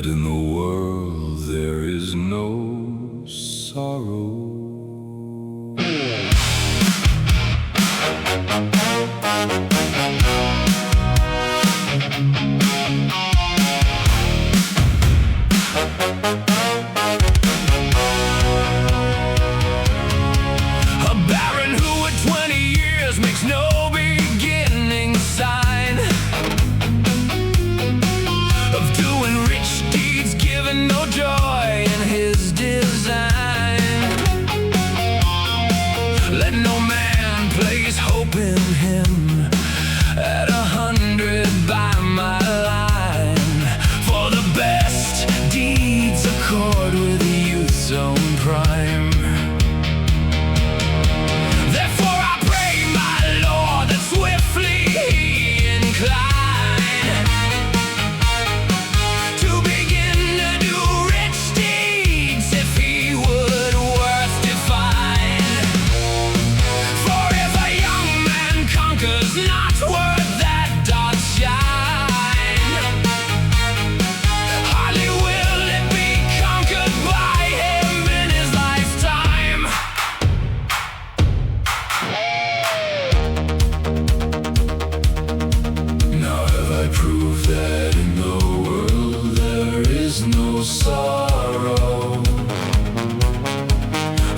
that in the world there is no sorrow. A baron who at 20 years makes no beginning sign of doing rich deeds, giving no joy in his design. Let no man place hope in him. At 100 by my line, for the best deeds accord with youth's own prime. Therefore I pray, my Lord, that swiftly he incline to begin to do rich deeds, if he would worth define. For if a young man conquers not worth that doth shine, hardly will it be conquered by him in his lifetime. Now have I proved that in the world there is no sorrow.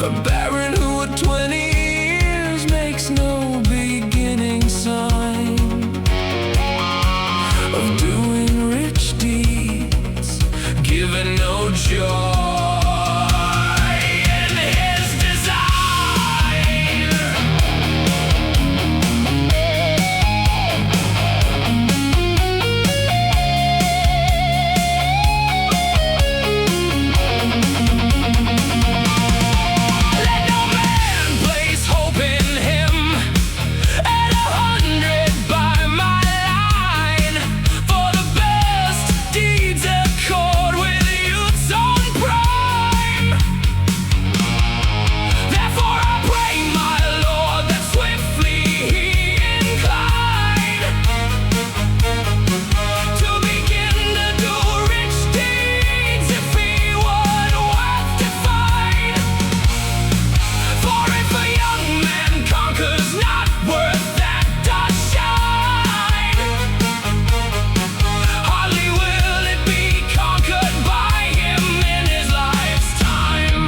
A baron who at 20 years makes no beginning sign of doing rich deeds, giving no joy in his design. Let no man place hope in him. At 100 by my line, for the best deeds accord with youth's own prime. Therefore I pray, my Lord, that swiftly he incline to begin to do rich deeds, if he would worth define. For if a young man conquers not worth that doth shine, hardly will it be conquered by him in his lifetime.